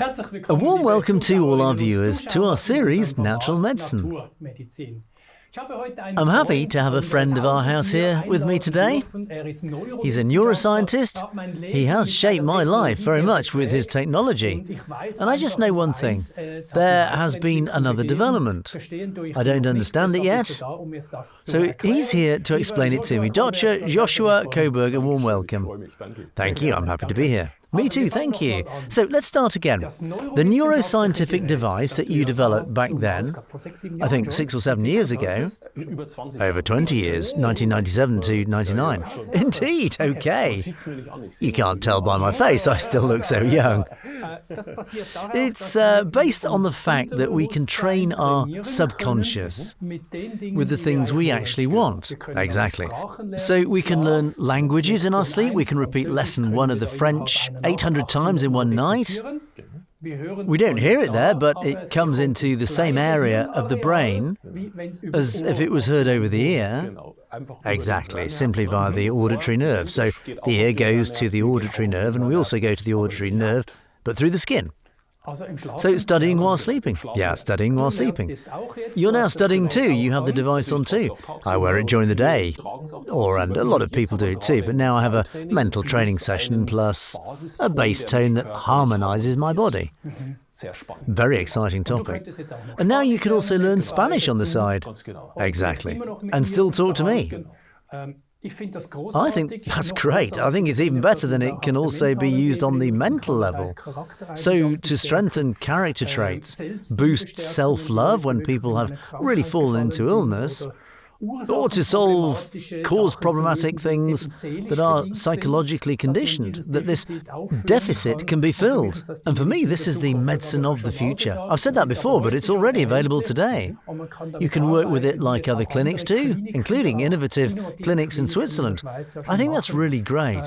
A warm welcome to all our viewers to our series Natural Medicine. I'm happy to have a friend of our house here with me today. He's a neuroscientist. He has shaped my life very much with his technology. And I just know one thing. There has been another development. I don't understand it yet. So he's here to explain it to me. Dr. Joshua Coburg, a warm welcome. Thank you. I'm happy to be here. Me too, thank you. So let's start again. The neuroscientific device that you developed back then, I think 6 or 7 years ago, over 20 years, 1997 to 99. Indeed, okay. You can't tell by my face, I still look so young. It's based on the fact that we can train our subconscious with the things we actually want. Exactly. So we can learn languages in our sleep. We can repeat lesson 1 of the French 800 times in one night. We don't hear it there, but it comes into the same area of the brain as if it was heard over the ear. Exactly, simply via the auditory nerve. So the ear goes to the auditory nerve, and we also go to the auditory nerve, but through the skin. So studying while sleeping. Yeah, studying while sleeping. You're now studying too. You have the device on too. I wear it during the day. And a lot of people do it too. But now I have a mental training session plus a bass tone that harmonizes my body. Very exciting topic. And now you can also learn Spanish on the side. Exactly. And still talk to me. I think that's great. I think it's even better than it can also be used on the mental level. So to strengthen character traits, boost self-love when people have really fallen into illness, or to solve cause problematic things that are psychologically conditioned, that this deficit can be filled. And for me, this is the medicine of the future. I've said that before, but it's already available today. You can work with it like other clinics too, including innovative clinics in Switzerland. I think that's really great.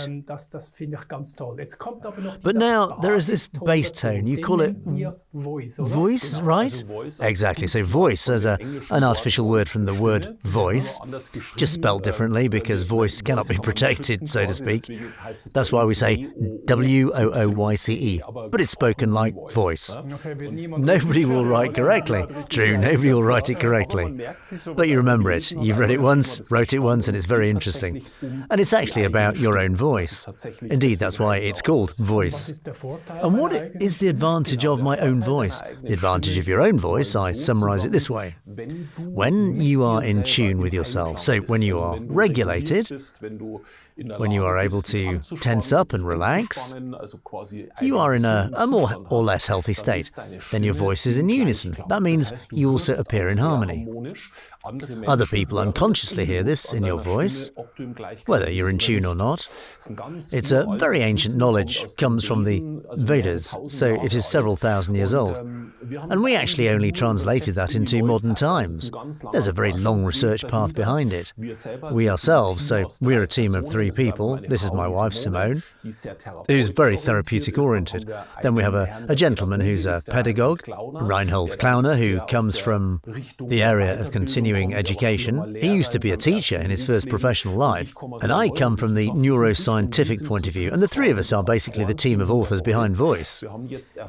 But now there is this bass tone. You call it voice, right? Exactly. So voice as an artificial word from the word voice, just spelled differently because voice cannot be protected, so to speak. That's why we say W-O-O-Y-C-E, but it's spoken like voice. Nobody will write correctly. True, nobody will write it correctly. But you remember it. You've read it once, wrote it once, and it's very interesting. And it's actually about your own voice. Indeed, that's why it's called voice. And what is the advantage of my own voice? The advantage of your own voice, I summarize it this way. When you are in tune with yourself, so when you are regulated, when you are able to tense up and relax, you are in a more or less healthy state. Then your voice is in unison. That means you also appear in harmony. Other people unconsciously hear this in your voice, whether you're in tune or not. It's a very ancient knowledge, comes from the Vedas, so it is several thousand years old. And we actually only translated that into modern times. There's a very long research path behind it. We ourselves, so we're a team of 3 people. This is my wife, Simone, who's very therapeutic oriented. Then we have a gentleman who's a pedagogue, Reinhold Klauner, who comes from the area of continuing education. He used to be a teacher in his first professional life, and I come from the neuroscientific point of view, and the 3 of us are basically the team of authors behind Voice.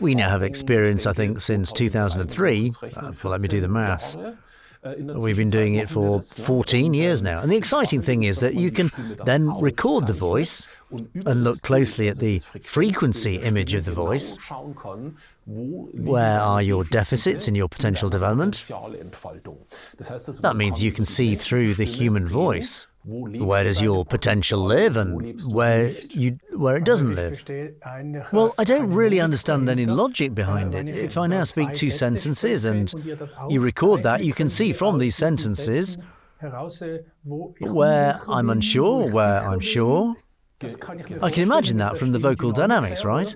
We now have experience, I think, since 2003. Let me do the maths. We've been doing it for 14 years now. And the exciting thing is that you can then record the voice and look closely at the frequency image of the voice. Where are your deficits in your potential development? That means you can see through the human voice. Where does your potential live and where it doesn't live? Well, I don't really understand any logic behind it. If I now speak 2 sentences and you record that, you can see from these sentences where I'm unsure, where I'm sure. I can imagine that from the vocal dynamics, right?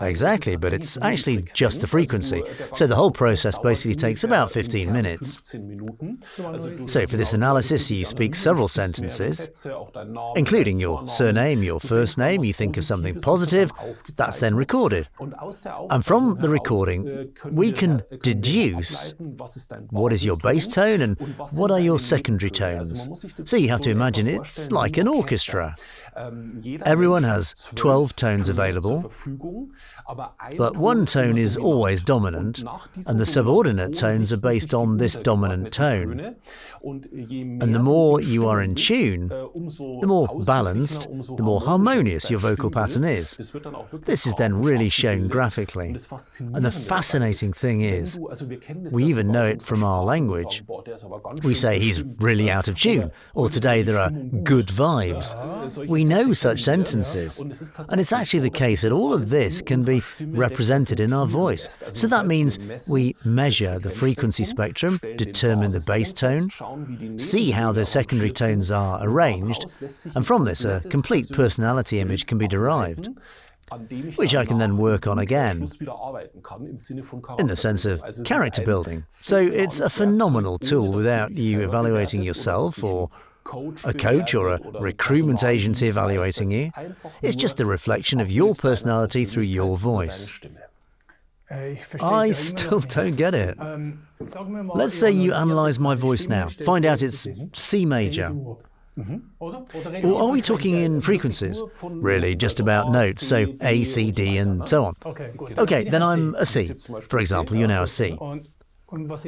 Exactly, but it's actually just the frequency. So the whole process basically takes about 15 minutes. So for this analysis, you speak several sentences, including your surname, your first name. You think of something positive, that's then recorded. And from the recording, we can deduce what is your bass tone and what are your secondary tones. So you have to imagine it's like an orchestra. Everyone has 12 tones available, but one tone is always dominant, and the subordinate tones are based on this dominant tone. And the more you are in tune, the more balanced, the more harmonious your vocal pattern is. This is then really shown graphically. And the fascinating thing is, we even know it from our language. We say he's really out of tune, or today there are good vibes. We know such sentences. And it's actually the case that all of this can be represented in our voice. So that means we measure the frequency spectrum, determine the bass tone, see how the secondary tones are arranged, and from this a complete personality image can be derived, which I can then work on again, in the sense of character building. So it's a phenomenal tool without you evaluating yourself, or a coach or a recruitment agency evaluating you. It's just a reflection of your personality through your voice. I still don't get it. Let's say you analyse my voice now. Find out it's C major. Or are we talking in frequencies? Really, just about notes, so A, C, D, and so on. Okay, then I'm a C. For example, you're now a C.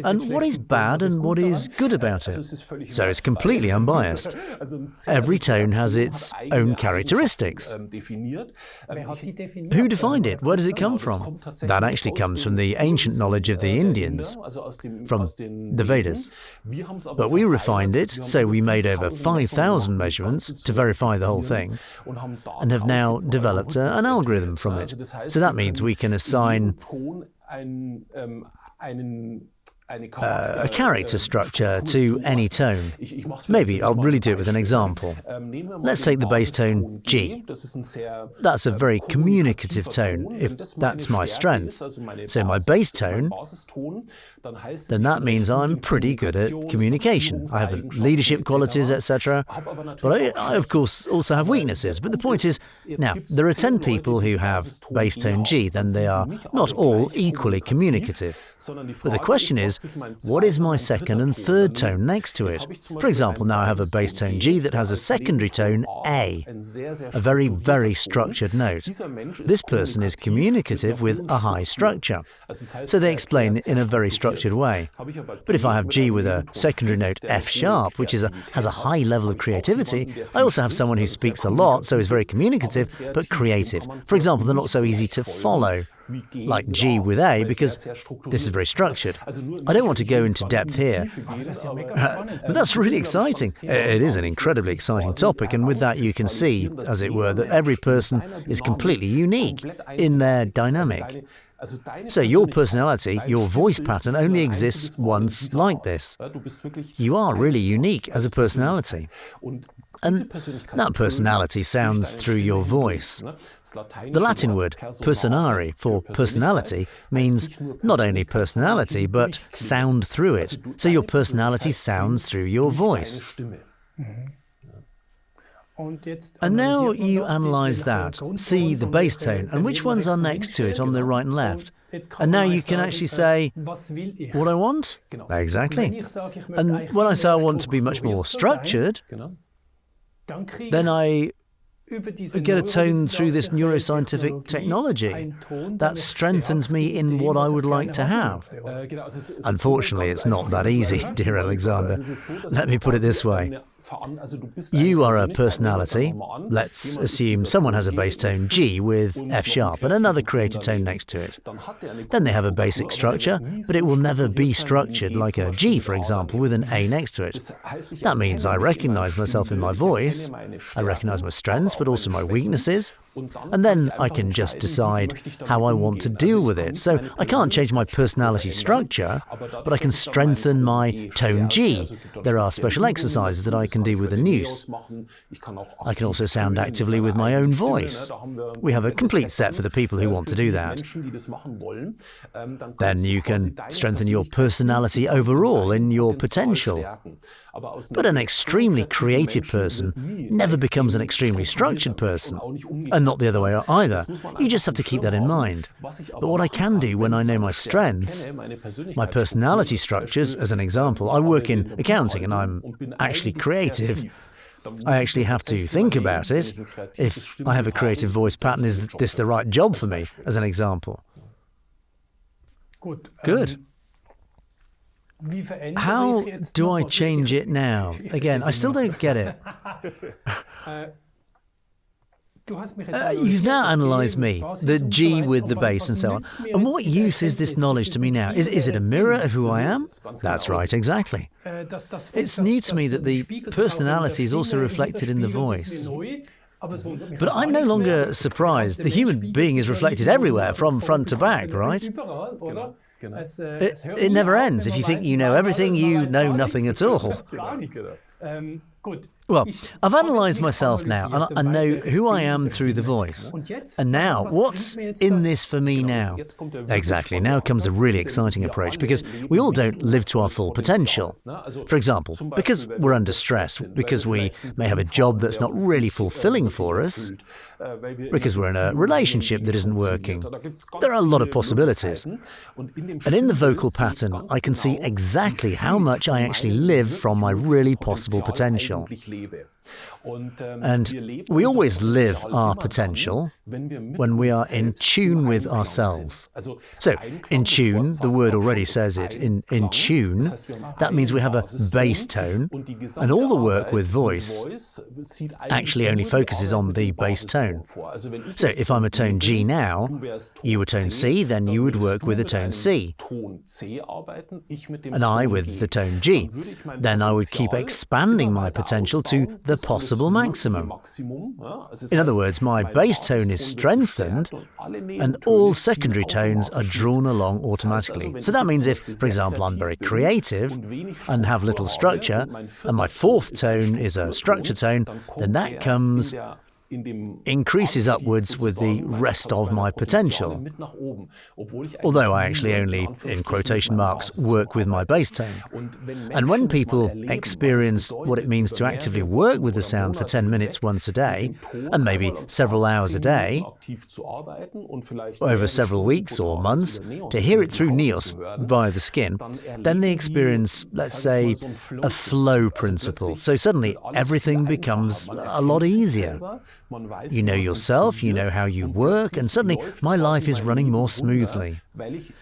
And what is bad and what is good about it? So it's completely unbiased. Every tone has its own characteristics. Who defined it? Where does it come from? That actually comes from the ancient knowledge of the Indians, from the Vedas. But we refined it, so we made over 5,000 measurements to verify the whole thing, and have now developed an algorithm from it. So that means we can assign a character structure to any tone. Maybe I'll really do it with an example. Let's take the bass tone G. That's a very communicative tone, if that's my strength. So my bass tone, then that means I'm pretty good at communication. I have leadership qualities, etc. But I of course also have weaknesses. But the point is, now, there are 10 people who have bass tone G, then they are not all equally communicative. But the question is, what is my second and third tone next to it? For example, now I have a bass tone G that has a secondary tone A, a very, very structured note. This person is communicative with a high structure, so they explain in a very structured way. But if I have G with a secondary note F sharp, which has a high level of creativity, I also have someone who speaks a lot, so is very communicative, but creative. For example, they're not so easy to follow, like G with A, because this is very structured. I don't want to go into depth here, but that's really exciting. It is an incredibly exciting topic, and with that you can see, as it were, that every person is completely unique in their dynamic. So your personality, your voice pattern only exists once like this. You are really unique as a personality. And that personality sounds through your voice. The Latin word personare for personality means not only personality, but sound through it. So your personality sounds through your voice. And now you analyse that, see the bass tone, and which ones are next to it on the right and left. And now you can actually say, what I want? Exactly. And when I say I want to be much more structured, then I get a tone through this neuroscientific technology that strengthens me in what I would like to have. Unfortunately, it's not that easy, dear Alexander. Let me put it this way. You are a personality. Let's assume someone has a bass tone G with F sharp and another creative tone next to it. Then they have a basic structure, but it will never be structured like a G, for example, with an A next to it. That means I recognize myself in my voice, I recognize my strengths, but also my weaknesses, and then I can just decide how I want to deal with it. So I can't change my personality structure, but I can strengthen my tone G. There are special exercises that I can do with a noose. I can also sound actively with my own voice. We have a complete set for the people who want to do that. Then you can strengthen your personality overall in your potential. But an extremely creative person never becomes an extremely structured person, and not the other way either. You just have to keep that in mind. But what I can do when I know my strengths, my personality structures, as an example, I work in accounting and I'm actually creative, I actually have to think about it. If I have a creative voice pattern, is this the right job for me, as an example? Good. How do I change it now? Again, I still don't get it. You've now analysed me, the G with the bass and so on. And what use is this knowledge to me now? Is it a mirror of who I am? That's right, exactly. It's new to me that the personality is also reflected in the voice. But I'm no longer surprised. The human being is reflected everywhere, from front to back, right? It never ends. If you think you know everything, you know nothing at all. Well, I've analysed myself now, and I know who I am through the voice. And now, what's in this for me now? Exactly, now comes a really exciting approach, because we all don't live to our full potential. For example, because we're under stress, because we may have a job that's not really fulfilling for us, because we're in a relationship that isn't working. There are a lot of possibilities. And in the vocal pattern, I can see exactly how much I actually live from my really possible potential. And we always live our potential when we are in tune with ourselves. So, in tune, the word already says it. In tune, that means we have a bass tone, and all the work with voice actually only focuses on the bass tone. So, if I'm a tone G now, you were tone C, then you would work with a tone C. And I with the tone G. Then I would keep expanding my potential to the possible maximum. In other words, my bass tone is strengthened and all secondary tones are drawn along automatically. So that means if, for example, I'm very creative and have little structure, and my fourth tone is a structure tone, then that increases upwards with the rest of my potential. Although I actually only, in quotation marks, work with my bass tone. And when people experience what it means to actively work with the sound for 10 minutes once a day, and maybe several hours a day, over several weeks or months, to hear it through Neos via the skin, then they experience, let's say, a flow principle. So suddenly everything becomes a lot easier. You know yourself, you know how you work, and suddenly my life is running more smoothly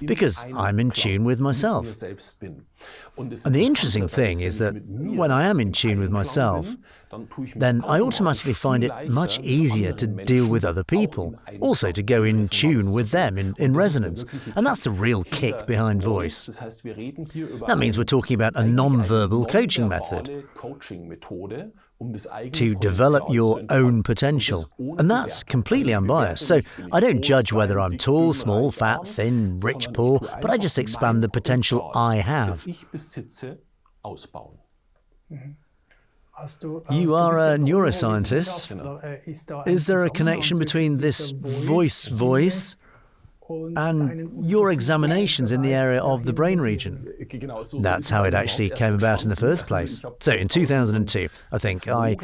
because I'm in tune with myself. And the interesting thing is that when I am in tune with myself, then I automatically find it much easier to deal with other people, also to go in tune with them, in resonance. And that's the real kick behind voice. That means we're talking about a non-verbal coaching method to develop your own potential. And that's completely unbiased. So I don't judge whether I'm tall, small, fat, thin, rich, poor, but I just expand the potential I have. You are a neuroscientist. Is there a connection between this voice and your examinations in the area of the brain region? That's how it actually came about in the first place. So in 2002, I think, I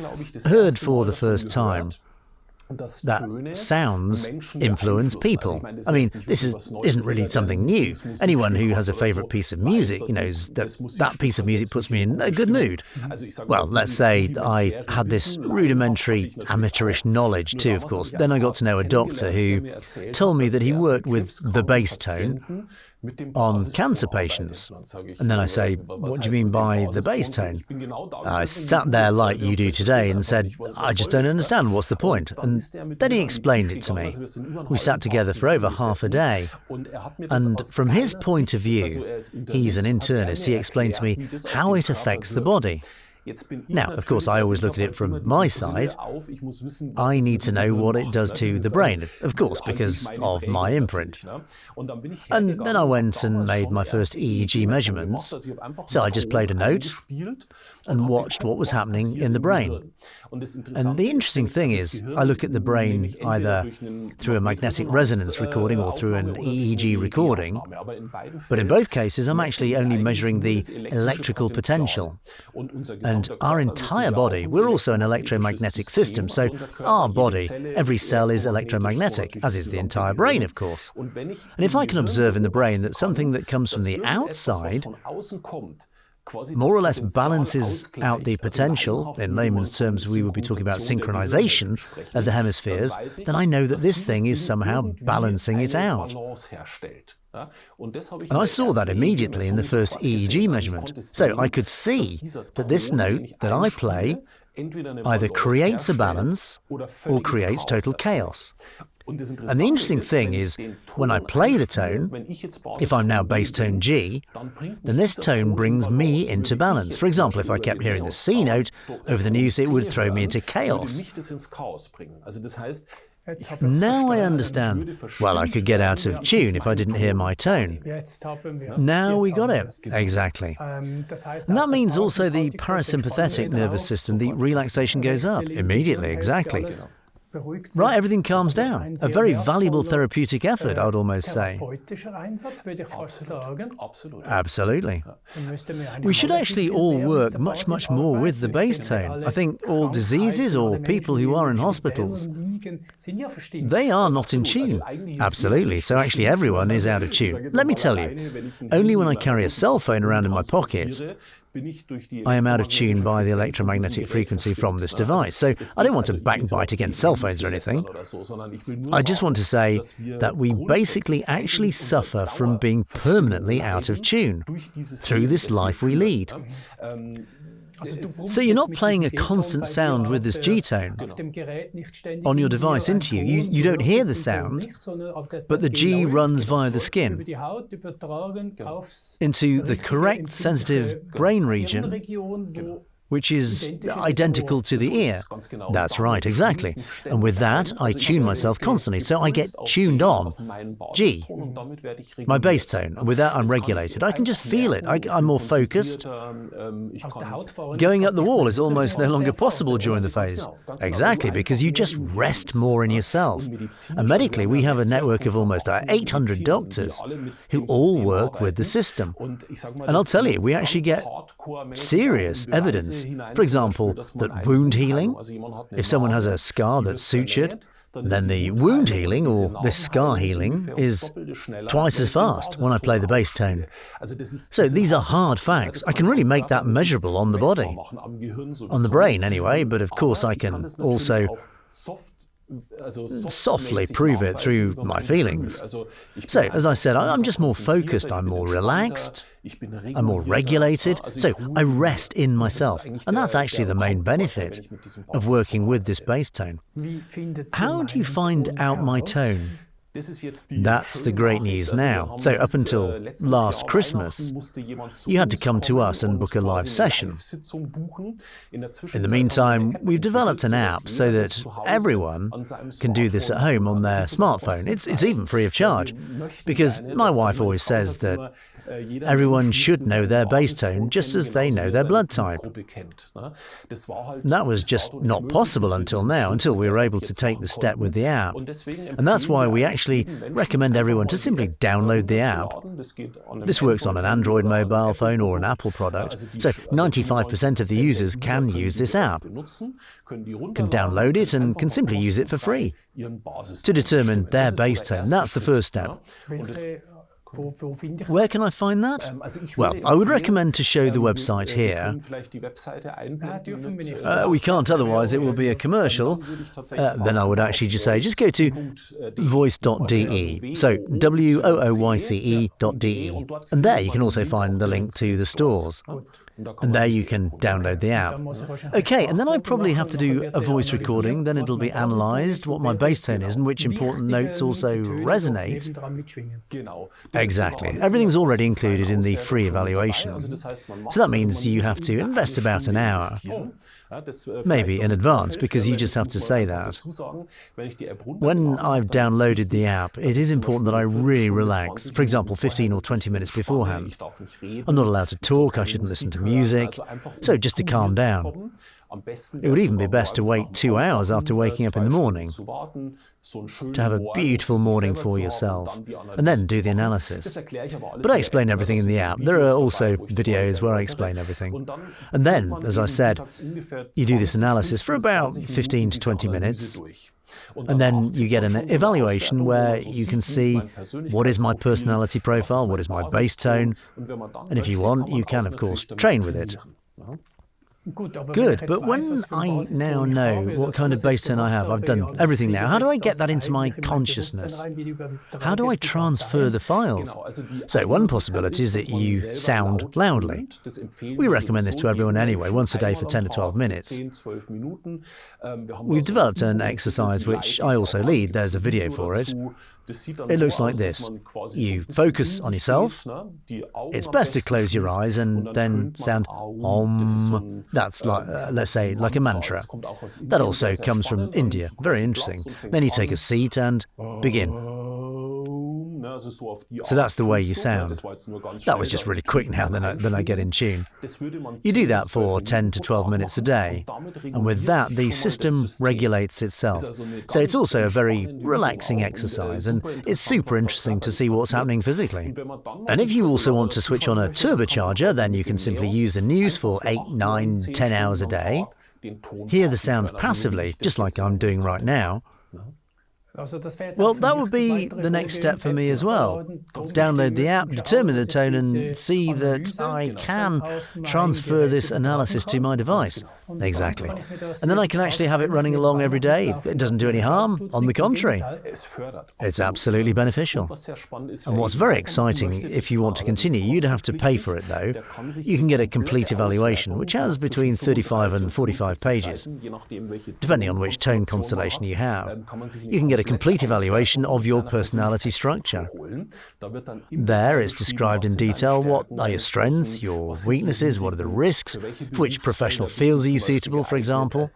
heard for the first time that sounds influence people. I mean, this isn't really something new. Anyone who has a favourite piece of music knows that that piece of music puts me in a good mood. Well, let's say I had this rudimentary amateurish knowledge too, of course. Then I got to know a doctor who told me that he worked with the bass tone on cancer patients. And then I say, what do you mean by the bass tone? I sat there like you do today and said, I just don't understand, what's the point? And then he explained it to me. We sat together for over half a day. And from his point of view, he's an internist, he explained to me how it affects the body. Now, of course, I always look at it from my side. I need to know what it does to the brain, of course, because of my imprint. And then I went and made my first EEG measurements. So I just played a note and watched what was happening in the brain. And the interesting thing is, I look at the brain either through a magnetic resonance recording or through an EEG recording, but in both cases I'm actually only measuring the electrical potential. And our entire body, we're also an electromagnetic system, so our body, every cell is electromagnetic, as is the entire brain, of course. And if I can observe in the brain that something that comes from the outside more or less balances out the potential, in layman's terms we would be talking about synchronization of the hemispheres, then I know that this thing is somehow balancing it out. And I saw that immediately in the first EEG measurement. So I could see that this note that I play either creates a balance or creates total chaos. And the interesting thing is, when I play the tone, if I'm now bass tone G, then this tone brings me into balance. For example, if I kept hearing the C note over the news, it would throw me into chaos. Now I understand. Well, I could get out of tune if I didn't hear my tone. Now we got it. Exactly. And that means also the parasympathetic nervous system, the relaxation goes up immediately. Exactly. Right, everything calms down. A very valuable therapeutic effort, I would almost say. Absolutely. We should actually all work much, much more with the bass tone. I think all diseases or people who are in hospitals, they are not in tune. Absolutely. So actually everyone is out of tune. Let me tell you, only when I carry a cell phone around in my pocket, I am out of tune by the electromagnetic frequency from this device. So I don't want to backbite against cell phones or anything. I just want to say that we basically actually suffer from being permanently out of tune through this life we lead. So you're not playing a constant sound with this G-tone on your device into you. You don't hear the sound, but the G runs via the skin into the correct sensitive brain region, which is identical to the ear. That's right, exactly. And with that, I tune myself constantly, so I get tuned on G, my bass tone. And with that, I'm regulated. I can just feel it. I'm more focused. Going up the wall is almost no longer possible during the phase. Exactly, because you just rest more in yourself. And medically, we have a network of almost 800 doctors who all work with the system. And I'll tell you, we actually get serious evidence. For example, that wound healing, if someone has a scar that's sutured, then the wound healing or the scar healing is twice as fast when I play the bass tone. So these are hard facts. I can really make that measurable on the body, on the brain anyway, but of course I can also softly prove it through my feelings. So, as I said, I'm just more focused, I'm more relaxed, I'm more regulated, so I rest in myself. And that's actually the main benefit of working with this bass tone. How do you find out my tone? That's the great news now. So up until last Christmas, you had to come to us and book a live session. In the meantime, we've developed an app so that everyone can do this at home on their smartphone. It's even free of charge, because my wife always says that everyone should know their bass tone just as they know their blood type. That was just not possible until now, until we were able to take the step with the app. And that's why we actually recommend everyone to simply download the app. This works on an Android mobile phone or an Apple product, so 95% of the users can use this app, can download it and can simply use it for free to determine their bass tone. That's the first step. Where can I find that? Well, I would recommend to show the website here. We can't, otherwise it will be a commercial. Then I would actually just say, just go to voice.de, so wooyce.de, and there you can also find the link to the stores. And there you can download the app. Okay, and then I probably have to do a voice recording, then it'll be analysed what my bass tone is and which important notes also resonate. Exactly. Everything's already included in the free evaluation. So that means you have to invest about an hour. Maybe in advance, because you just have to say that. When I've downloaded the app, it is important that I really relax, for example 15 or 20 minutes beforehand. I'm not allowed to talk, I shouldn't listen to music, so just to calm down. It would even be best to wait 2 hours after waking up in the morning to have a beautiful morning for yourself, and then do the analysis. But I explain everything in the app. There are also videos where I explain everything. And then, as I said, you do this analysis for about 15 to 20 minutes, and then you get an evaluation where you can see what is my personality profile, what is my bass tone, and if you want, you can, of course, train with it. Good, but when I now know what kind of bass tone I have, I've done everything now, how do I get that into my consciousness? How do I transfer the files? So one possibility is that you sound loudly. We recommend this to everyone anyway, once a day for 10 to 12 minutes. We've developed an exercise which I also lead. There's a video for it. It looks like this. You focus on yourself. It's best to close your eyes and then sound Om. That's like, let's say, like a mantra. That also comes from India. Very interesting. Then you take a seat and begin. So that's the way you sound. That was just really quick now, then I get in tune. You do that for 10 to 12 minutes a day, and with that the system regulates itself. So it's also a very relaxing exercise, and it's super interesting to see what's happening physically. And if you also want to switch on a turbocharger, then you can simply use the news for 8, 9, 10 hours a day, hear the sound passively, just like I'm doing right now. Well, that would be the next step for me as well. Download the app, determine the tone, and see that I can transfer this analysis to my device. Exactly. And then I can actually have it running along every day. It doesn't do any harm. On the contrary, it's absolutely beneficial. And what's very exciting, if you want to continue, you'd have to pay for it though. You can get a complete evaluation, which has between 35 and 45 pages, depending on which tone constellation you have. You can get a complete evaluation of your personality structure. There it's described in detail what are your strengths, your weaknesses, what are the risks, for which professional fields are you suitable, for example.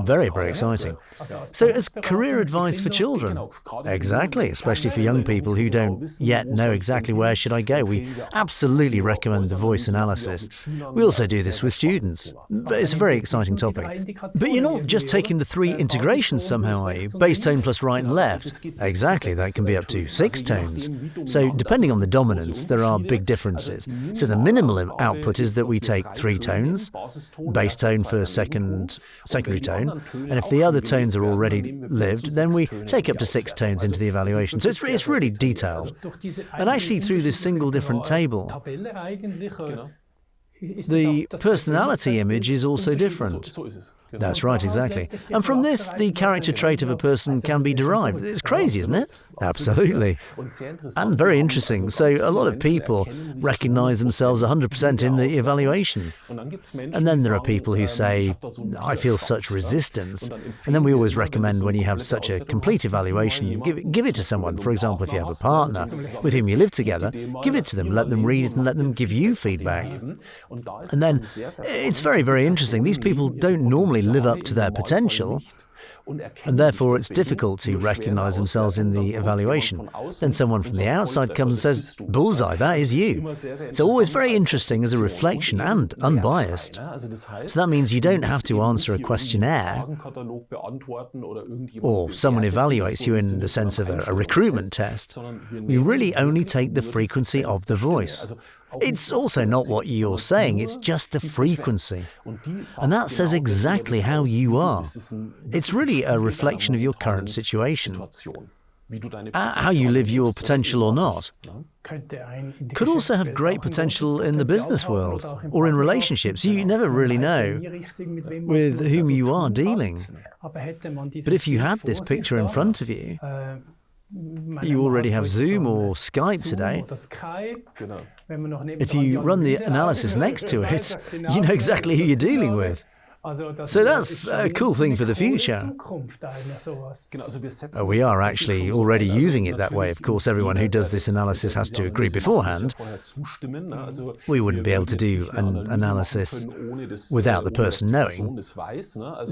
Very, very exciting. So as career advice for children. Exactly, especially for young people who don't yet know exactly where should I go. We absolutely recommend the voice analysis. We also do this with students. It's a very exciting topic. But you're not just taking the 3 integrations somehow, are you? Bass tone plus right and left. Exactly, that can be up to 6 tones. So depending on the dominance, there are big differences. So the minimal output is that we take 3 tones, bass tone for secondary tone, and if the other tones are already lived, then we take up to 6 tones into the evaluation. So it's really detailed. And actually through this single different table, the personality image is also different. That's right, exactly. And from this, the character trait of a person can be derived. It's crazy, isn't it? Absolutely. And very interesting. So a lot of people recognize themselves 100% in the evaluation. And then there are people who say, I feel such resistance. And then we always recommend when you have such a complete evaluation, give it to someone. For example, if you have a partner with whom you live together, give it to them, let them read it and let them give you feedback. And then it's very, very interesting. These people don't normally live up to their potential, and therefore it's difficult to recognize themselves in the evaluation. Then someone from the outside comes and says, bullseye, that is you. It's always very interesting as a reflection and unbiased. So that means you don't have to answer a questionnaire, or someone evaluates you in the sense of a recruitment test. We really only take the frequency of the voice. It's also not what you're saying, it's just the frequency. And that says exactly how you are. It's really a reflection of your current situation. How you live your potential or not. Could also have great potential in the business world or in relationships. You never really know with whom you are dealing. But if you had this picture in front of you, you already have Zoom or Skype today. If you run the analysis next to it, you know exactly who you're dealing with. So that's a cool thing for the future. We are actually already using it that way. Of course, everyone who does this analysis has to agree beforehand. We wouldn't be able to do an analysis without the person knowing.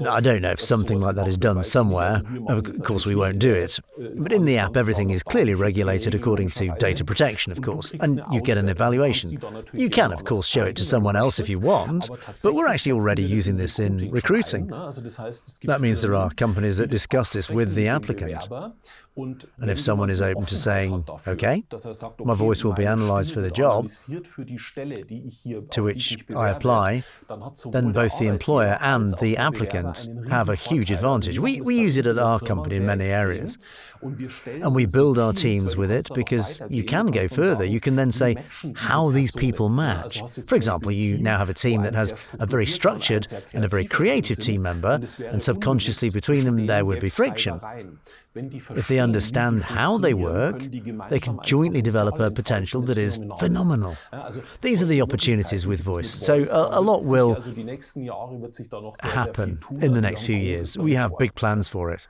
I don't know if something like that is done somewhere. Of course, we won't do it. But in the app, everything is clearly regulated according to data protection, of course, and you get an evaluation. You can, of course, show it to someone else if you want, but we're actually already using this in recruiting. That means there are companies that discuss this with the applicant. And if someone is open to saying, okay, my voice will be analysed for the job to which I apply, then both the employer and the applicant have a huge advantage. We use it at our company in many areas. And we build our teams with it because you can go further. You can then say how these people match. For example, you now have a team that has a very structured and a very creative team member, and subconsciously between them there would be friction. If they understand how they work, they can jointly develop a potential that is phenomenal. These are the opportunities with voice. So a lot will happen in the next few years. We have big plans for it.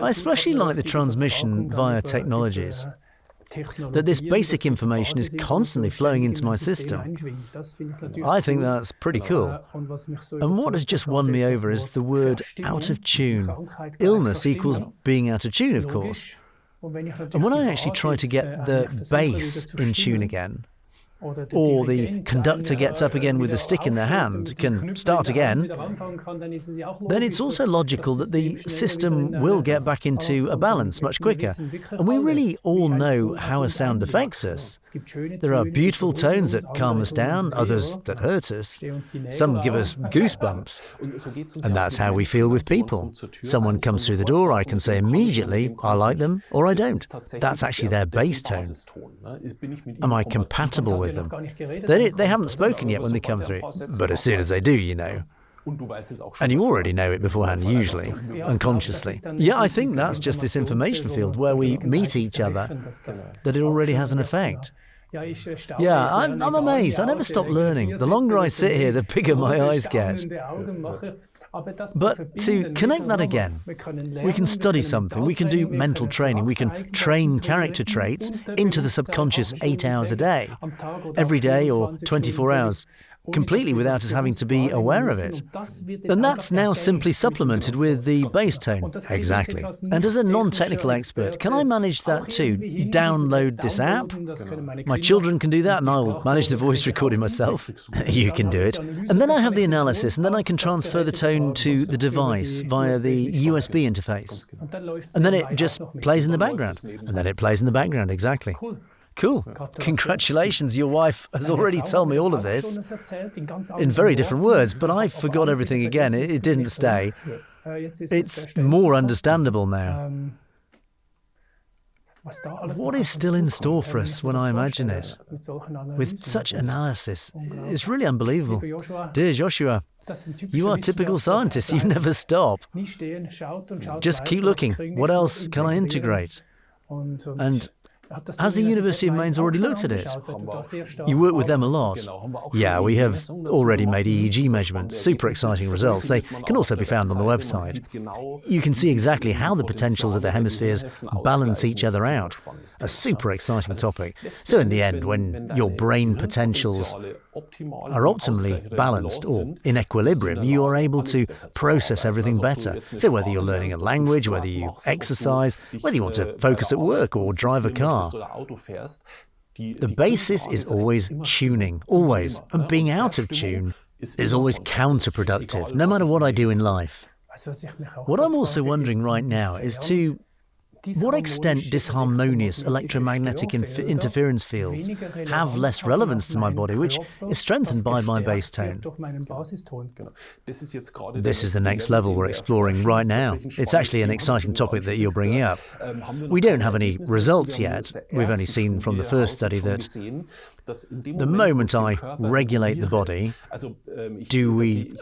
I especially like the transmission via technologies, that this basic information is constantly flowing into my system. I think that's pretty cool. And what has just won me over is the word out of tune. Illness equals being out of tune, of course. And when I actually try to get the bass in tune again, or the conductor gets up again with a stick in their hand, can start again, then it's also logical that the system will get back into a balance much quicker. And we really all know how a sound affects us. There are beautiful tones that calm us down, others that hurt us. Some give us goosebumps. And that's how we feel with people. Someone comes through the door, I can say immediately, I like them, or I don't. That's actually their bass tone. Am I compatible with them? They haven't spoken yet when they come through, but as soon as they do, you know. And you already know it beforehand, usually, unconsciously. Yeah, I think that's just this information field where we meet each other, that it already has an effect. Yeah, I'm amazed. I never stop learning. The longer I sit here, the bigger my eyes get. But to connect that again, we can study something, we can do mental training, we can train character traits into the subconscious 8 hours a day, every day or 24 hours, completely without us having to be aware of it. And that's now simply supplemented with the bass tone. Exactly. And as a non-technical expert, can I manage that too? Download this app? My children can do that and I'll manage the voice recording myself. You can do it. And then I have the analysis and then I can transfer the tone to the device via the USB interface. And then it just plays in the background. And then it plays in the background, exactly. Cool. Congratulations, your wife has already told me all of this in very different words, but I forgot everything again. It didn't stay. It's more understandable now. What is still in store for us when I imagine it? With such analysis, it's really unbelievable. Dear Joshua, you are typical scientists. You never stop. Just keep looking. What else can I integrate? And has the University of Mainz already looked at it? You work with them a lot. Yeah, we have already made EEG measurements, super exciting results. They can also be found on the website. You can see exactly how the potentials of the hemispheres balance each other out. A super exciting topic. So in the end, when your brain potentials are optimally balanced or in equilibrium, you are able to process everything better. So whether you're learning a language, whether you exercise, whether you want to focus at work or drive a car, the basis is always tuning, always. And being out of tune is always counterproductive, no matter what I do in life. What I'm also wondering right now is to what extent disharmonious electromagnetic interference fields have less relevance to my body, which is strengthened by my bass tone. This is the next level we're exploring right now. It's actually an exciting topic that you're bringing up. We don't have any results yet. We've only seen from the first study that the moment I regulate the body, do we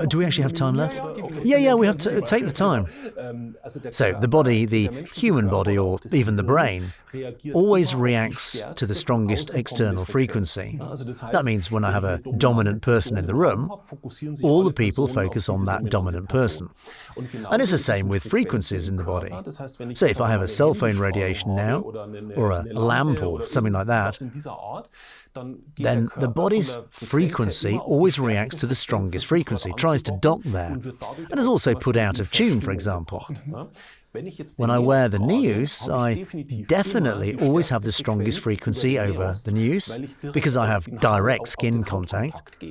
actually have time left? Yeah, we have to take the time. So the body, the human body, or even the brain, always reacts to the strongest external frequency. That means when I have a dominant person in the room, all the people focus on that dominant person. And it's the same with frequencies in the body. So if I have a cell phone radiation now, or a lamp or something like that, then the body's frequency always reacts to the strongest frequency, tries to dock there, and is also put out of tune, for example. When I wear the Neus, I definitely always have the strongest frequency over the Neus because I have direct skin contact.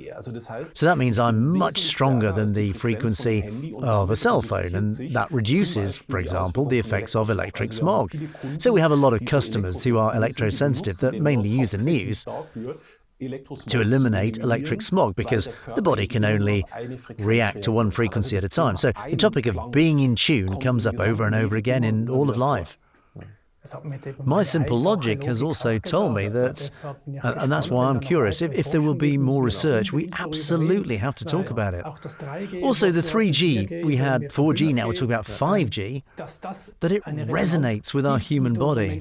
So that means I'm much stronger than the frequency of a cell phone, and that reduces, for example, the effects of electric smog. So we have a lot of customers who are electrosensitive that mainly use the Neus to eliminate electric smog because the body can only react to one frequency at a time. So the topic of being in tune comes up over and over again in all of life. My simple logic has also told me that, and that's why I'm curious, if there will be more research, we absolutely have to talk about it. Also, the 3G, we had 4G, now we're talking about 5G, that it resonates with our human body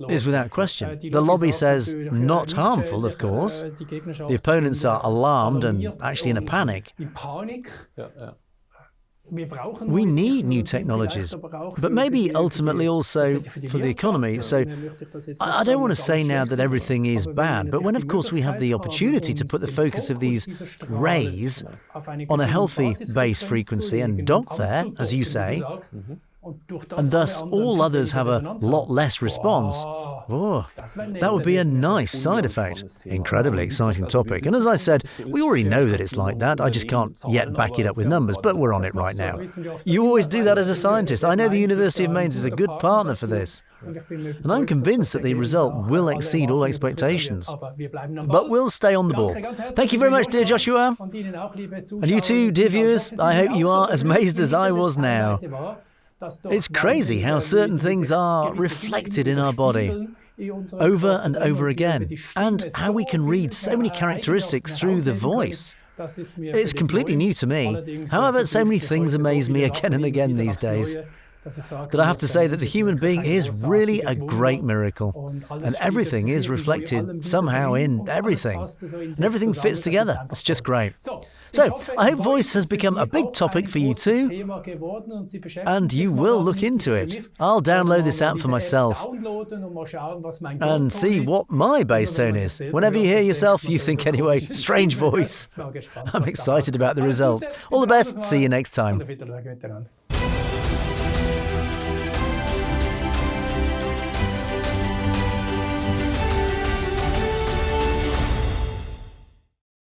is without question. The lobby says not harmful, of course. The opponents are alarmed and actually in a panic. We need new technologies, but maybe ultimately also for the economy. So I don't want to say now that everything is bad, but when, of course, we have the opportunity to put the focus of these rays on a healthy base frequency and dock there, as you say, and thus all others have a lot less response. Oh, that would be a nice side effect. Incredibly exciting topic. And as I said, we already know that it's like that. I just can't yet back it up with numbers, but we're on it right now. You always do that as a scientist. I know the University of Mainz is a good partner for this. And I'm convinced that the result will exceed all expectations. But we'll stay on the ball. Thank you very much, dear Joshua. And you too, dear viewers, I hope you are as amazed as I was now. It's crazy how certain things are reflected in our body over and over again, and how we can read so many characteristics through the voice. It's completely new to me. However, so many things amaze me again and again these days that I have to say that the human being is really a great miracle, and everything is reflected somehow in everything, and everything fits together. It's just great. So, I hope voice has become a big topic for you too, and you will look into it. I'll download this app for myself and see what my bass tone is. Whenever you hear yourself, you think anyway, strange voice. I'm excited about the results. All the best. See you next time.